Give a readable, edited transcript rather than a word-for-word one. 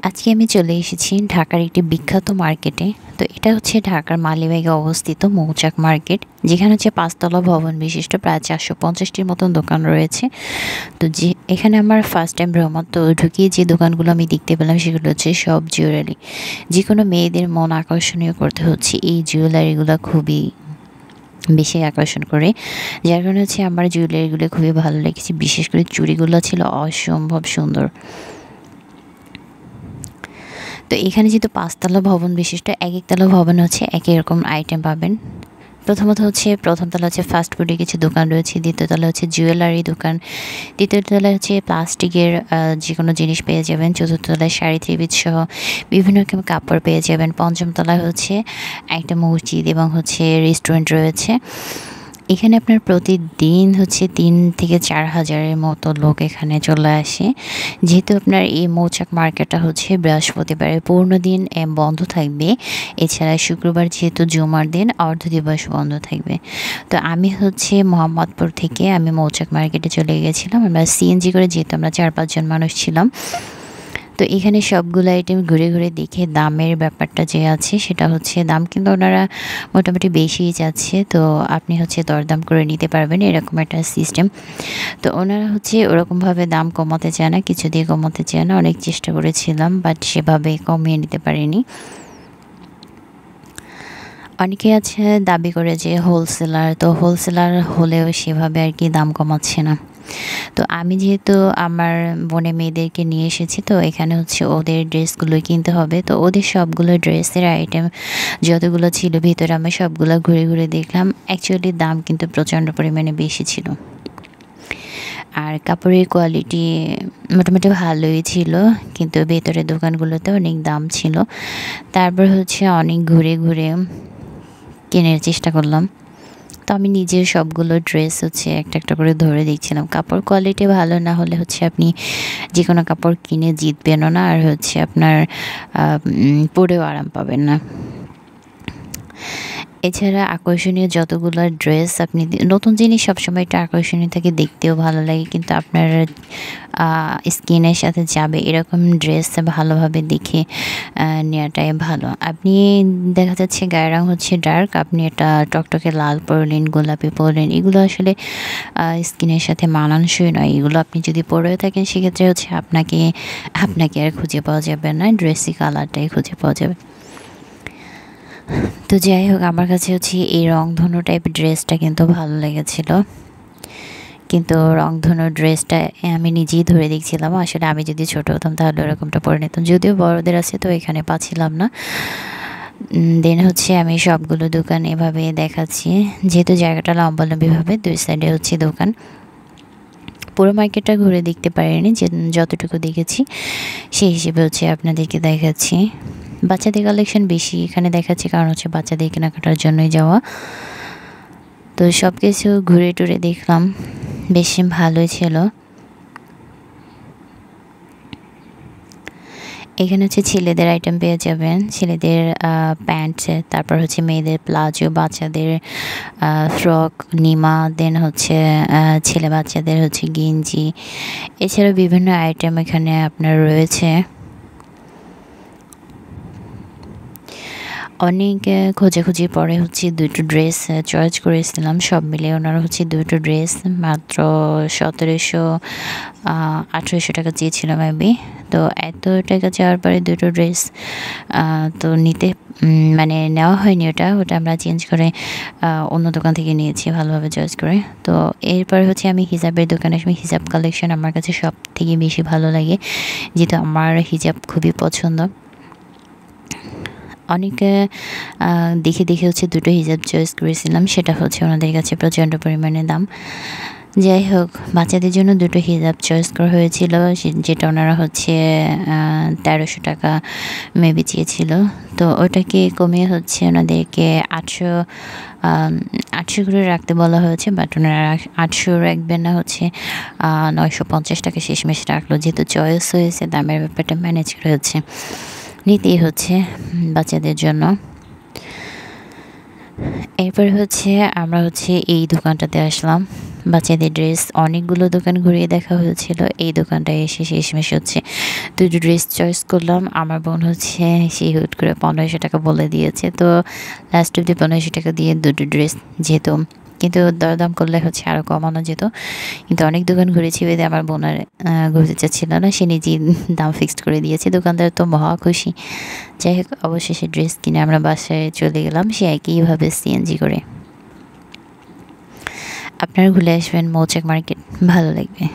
আজকে আমি চলে এসেছি ঢাকার একটি বিখ্যাত মার্কেটে। তো এটা হচ্ছে ঢাকার মালিবাগে অবস্থিত মৌচাক মার্কেট, যেখানে হচ্ছে ৫ তলা ভবন বিশিষ্ট প্রায় ৪৫০টির মতন দোকান রয়েছে। তো এখানে আমার ফার্স্ট টাইম ভ্রমণ। তো ঢুকিয়ে যে দোকানগুলো আমি দেখতে পেলাম সেগুলো হচ্ছে সব জুয়েলারি। যে কোনো মেয়েদের মন আকর্ষণীয় করতে হচ্ছে এই জুয়েলারিগুলো খুবই বেশি আকর্ষণ করে, যার কারণে হচ্ছে আমার জুয়েলারিগুলো খুবই ভালো লেগেছে। বিশেষ করে চুড়িগুলো ছিল অসম্ভব সুন্দর। তো এখানে যেহেতু ৫ তলা ভবন বিশিষ্ট, এক তলা ভবন হচ্ছে একই রকম আইটেম পাবেন। প্রথম তলা হচ্ছে ফাস্ট ফুডের কিছু দোকান রয়েছে, দ্বিতীয় তলা হচ্ছে জুয়েলারি দোকান, তৃতীয় তলা হচ্ছে প্লাস্টিকের যে কোনো জিনিস পেয়ে যাবেন, চতুর্থ তলায় শাড়ি থ্রিপিস সহ বিভিন্ন রকম কাপড় পেয়ে যাবেন, পঞ্চম তলায় হচ্ছে একটা মসজিদ এবং হচ্ছে রেস্টুরেন্ট রয়েছে। এখানে আপনার প্রতিদিন হচ্ছে ৩ থেকে ৪ হাজারের মতো লোক এখানে চলে আসে। যেহেতু আপনার এই মৌচাক মার্কেটটা হচ্ছে বৃহস্পতিবারে পূর্ণ দিন বন্ধ থাকবে, এছাড়া শুক্রবার যেহেতু জুমার দিন অর্ধ দিবস বন্ধ থাকবে। তো আমি হচ্ছে মোহাম্মদপুর থেকে আমি মৌচাক মার্কেটে চলে গেছিলাম। আমরা সিএনজি করে, যেহেতু আমরা ৪-৫ জন মানুষ ছিলাম। তো এখানে সবগুলো আইটেম ঘুরে ঘুরে দেখে দামের ব্যাপারটা যে আছে সেটা হচ্ছে, দাম কিন্তু ওনারা মোটামুটি বেশিই যাচ্ছে। তো আপনি হচ্ছে দরদাম করে নিতে পারবেন, এরকম একটা সিস্টেম। তো ওনারা হচ্ছে ওরকমভাবে দাম কমাতে চায় না, কিছু দিয়ে কমাতে চায় না। অনেক চেষ্টা করেছিলাম, বাট সেভাবে কমিয়ে নিতে পারিনি। অনেকে আছে দাবি করে যে হোলসেলার, তো হোলসেলার হলেও সেভাবে আর কি দাম কমাচ্ছে না। তো আমি যেহেতু আমার বোনের মেয়েদেরকে নিয়ে এসেছি, তো এখানে হচ্ছে ওদের ড্রেসগুলোই কিনতে হবে। তো ওদের সবগুলো ড্রেসের আইটেম যতগুলো ছিল ভিতরে আমি সবগুলো ঘুরে ঘুরে দেখলাম। অ্যাকচুয়ালি দাম কিন্তু প্রচণ্ড পরিমাণে বেশি ছিল, আর কাপড়ের কোয়ালিটি মোটামুটি ভালোই ছিল, কিন্তু ভেতরের দোকানগুলোতে অনেক দাম ছিল। তারপর হচ্ছে অনেক ঘুরে ঘুরে কেনার চেষ্টা করলাম। তো আমি নিজের সবগুলো ড্রেস হচ্ছে একটা একটা করে ধরে দেখছিলাম। কাপড় কোয়ালিটি ভালো না হলে হচ্ছে আপনি যে কোনো কাপড় কিনে জিতবেনও না, আর হচ্ছে আপনার পরেও আরাম পাবেন না। এছাড়া আকর্ষণীয় যতগুলো ড্রেস, আপনি নতুন জিনিস সবসময় একটা আকর্ষণীয় থাকে, দেখতেও ভালো লাগে, কিন্তু আপনার স্কিনের সাথে যাবে এরকম ড্রেস ভালোভাবে দেখে নেওয়াটাই ভালো। আপনি দেখা যাচ্ছে গায়ের রং হচ্ছে ডার্ক, আপনি এটা টকটকে লাল পরলেন, গোলাপি পরলেন, এগুলো আসলে স্কিনের সাথে মানানসই নয়। এগুলো আপনি যদি পরেও থাকেন সেক্ষেত্রে হচ্ছে আপনাকে আর খুঁজে পাওয়া যাবে না, ড্রেসি কালারটাই খুঁজে পাওয়া যাবে। তো যাই হোক, আমার কাছে হচ্ছে এই রংধনু টাইপ ড্রেসটা কিন্তু ভালো লেগেছিল, কিন্তু রংধনু ড্রেসটা আমি নিজেই ধরে দেখছিলাম। আসলে আমি যদি ছোটো হতাম তাহলে ওরকমটা পরে নিতাম, যদিও বড়দের আছে তো এখানে পাচ্ছিলাম না। দেন হচ্ছে আমি সবগুলো দোকান এভাবে দেখাচ্ছি, যেহেতু জায়গাটা লম্বালম্বিভাবে দুই সাইডে হচ্ছে দোকান। পুরো মার্কেটটা ঘুরে দেখতে পারিনি, যে যতটুকু দেখেছি সেই হিসেবে হচ্ছে আপনাদেরকে দেখাচ্ছি। বাচ্চাদের কালেকশন বেশি এখানে দেখাচ্ছি, কারণ হচ্ছে বাচ্চাদের কেনাকাটার জন্যই যাওয়া। তো সব কিছু ঘুরে টুরে দেখলাম, বেশ ভালোই ছিল। এখানে হচ্ছে ছেলেদের আইটেম পেয়ে যাবেন, ছেলেদের প্যান্ট, তারপর হচ্ছে মেয়েদের প্লাজো, বাচ্চাদের ফ্রক, নিমা, দেন হচ্ছে ছেলে বাচ্চাদের হচ্ছে গেঞ্জি, এছাড়াও বিভিন্ন আইটেম এখানে আপনার রয়েছে। অনেক খোঁজাখুঁজির পরে হচ্ছে দুটো ড্রেস চয়েস করেছিলাম। সব মিলে ওনারা হচ্ছে দুটো ড্রেস মাত্র ১৭০০-১৮০০ টাকা চেয়েছিল মেবি। তো এত টাকা চাওয়ার পরে দুটো ড্রেস তো মানে নেওয়া হয়নি, ওটা আমরা চেঞ্জ করে অন্য দোকান থেকে নিয়েছি ভালোভাবে চয়েস করে। তো এরপর হচ্ছে আমি হিজাবের দোকানে, হিজাব কালেকশন আমার কাছে সব থেকে বেশি ভালো লাগে, যেহেতু আমার হিজাব খুবই পছন্দ। অনেকে দেখে দেখে হচ্ছে দুটো হিজাব চয়েস করেছিলাম, সেটা হচ্ছে ওনাদের কাছে প্রচণ্ড পরিমাণে দাম। যাই হোক, বাচ্চাদের জন্য দুটো হিজাব চয়েস করা হয়েছিল, যেটা ওনারা হচ্ছে ১৩০০ টাকা মেবি চেয়েছিল। তো ওটাকে কমিয়ে হচ্ছে ওনাদেরকে ৮০০ করে রাখতে বলা হয়েছে, বাট ওনারা ৮০০ রাখবেন না, হচ্ছে ৯৫০ টাকা শেষমেশ রাখলো। যেহেতু চয়েস হয়েছে, দামের ব্যাপারটা ম্যানেজ করে হচ্ছে নিতেই হচ্ছে বাচ্চাদের জন্য। এরপর হচ্ছে আমরা হচ্ছে এই দোকানটাতে আসলাম, বাচ্চাদের ড্রেস অনেকগুলো দোকান ঘুরিয়ে দেখা হয়েছিল। এই দোকানটায় এসে শেষমেশ হচ্ছে দুটো ড্রেস চয়েস করলাম। আমার বোন হচ্ছে সেই হুট করে 1500 টাকা বলে দিয়েছে, তো লাস্ট অব্দি 1500 টাকা দিয়ে দুটো ড্রেস যেত, কিন্তু দরদাম করলে হচ্ছে আরও কমানো যেত, কিন্তু অনেক দোকান ঘুরেছি বেঁধে আমার বোন আর ঘুরতে চাচ্ছিল না, সে নিজেই দাম ফিক্সড করে দিয়েছে। দোকানদার তো মহা খুশি। যাই হোক, অবশেষে ড্রেস কিনে আমরা বাসায় চলে গেলাম সে একইভাবে সিএনজি করে। আপনারা ঘুরে আসবেন মৌচাক মার্কেট, ভালো লাগবে।